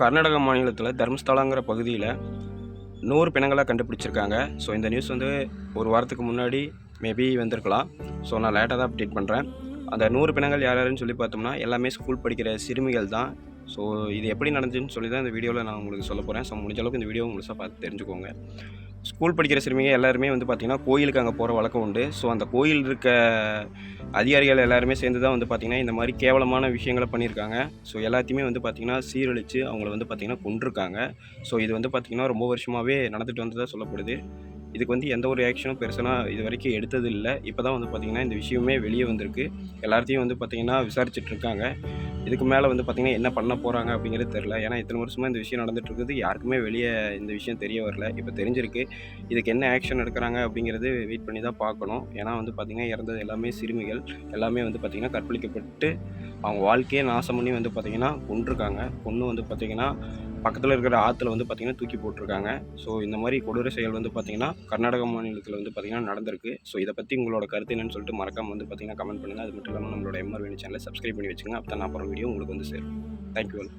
கர்நாடக மாநிலத்தில் தர்மஸ்தலாங்கிற பகுதியில் 100 பிணங்களை கண்டுபிடிச்சிருக்காங்க. ஸோ இந்த நியூஸ் வந்து ஒரு வாரத்துக்கு முன்னாடி மேபி வந்திருக்கலாம். ஸோ நான் லேட்டாக தான் அப்டேட் பண்ணுறேன். அந்த 100 பிணங்கள் யார் யாருன்னு சொல்லி பார்த்தோம்னா எல்லாமே ஸ்கூல் படிக்கிற சிறுமிகள் தான். ஸோ இது எப்படி நடந்துச்சுன்னு சொல்லி தான் இந்த வீடியோவில் நான் உங்களுக்கு சொல்ல போகிறேன். ஸோ முடிஞ்ச அளவுக்கு இந்த வீடியோ முழுசாக பார்த்து தெரிஞ்சுக்கோங்க. ஸ்கூல் படிக்கிற சிறுமிங்க எல்லாருமே வந்து பார்த்திங்கன்னா கோயிலுக்கு அங்கே போகிற வழக்கம் உண்டு. ஸோ அந்த கோயில் இருக்க அதிகாரிகள் எல்லாருமே சேர்ந்து தான் வந்து பார்த்திங்கன்னா இந்த மாதிரி கேவலமான விஷயங்களை பண்ணியிருக்காங்க. ஸோ எல்லாத்தையுமே வந்து பார்த்திங்கன்னா சீரழித்து அவங்கள வந்து பார்த்திங்கன்னா கொன்றுருக்காங்க. ஸோ இது வந்து பார்த்திங்கன்னா ரொம்ப வருஷமாகவே நடந்துட்டு வந்ததாக சொல்லப்படுது. இதுக்கு வந்து எந்த ஒரு ஆக்ஷனும் பெருசாக இது வரைக்கும் எடுத்தது இல்லை. இப்போ தான் வந்து பார்த்திங்கன்னா இந்த விஷயமே வெளியே வந்திருக்கு. எல்லாத்தையும் வந்து பார்த்திங்கன்னா விசாரிச்சுட்ருக்காங்க. இதுக்கு மேலே வந்து பார்த்திங்கன்னா என்ன பண்ண போகிறாங்க அப்படிங்கிறது தெரில. ஏன்னா இத்தனை வருஷமாக இந்த விஷயம் நடந்துகிட்ருக்குது. யாருக்குமே வெளியே இந்த விஷயம் தெரிய வரல. இப்போ தெரிஞ்சிருக்கு. இதுக்கு என்ன ஆக்ஷன் எடுக்கிறாங்க அப்படிங்கிறது வெயிட் பண்ணி தான் பார்க்கணும். ஏன்னா வந்து பார்த்திங்கன்னா இறந்தது எல்லாமே சிறுமிகள். எல்லாமே வந்து பார்த்திங்கன்னா கற்பழிக்கப்பட்டு அவங்க வாழ்க்கையே நாசம் பண்ணி வந்து பார்த்திங்கன்னா கொன்றுருக்காங்க. கொன்று வந்து பார்த்திங்கன்னா பக்கத்தில் இருக்கிற ஆற்றுல வந்து பார்த்திங்கன்னா தூக்கி போட்டிருக்காங்க. ஸோ இந்த மாதிரி கொடூர செயல் வந்து பார்த்திங்கன்னா கர்நாடக மாநிலத்தில் வந்து பார்த்திங்கன்னா நடந்திருக்கு. ஸோ இதை பற்றி உங்களோட கருத்து என்னன்னு சொல்லிட்டு மறக்காமல் வந்து பார்த்திங்கன்னா கமெண்ட் பண்ணுங்கள். அது மட்டும் இல்லாமல் நம்மளோட எம்ஆர் வேணி சேனலை சப்ஸ்கிரைப் பண்ணி வச்சுங்க. அப்போ தான் நான் அப்புறம் வீடியோ உங்களுக்கு வந்து சேரும். Thank you all.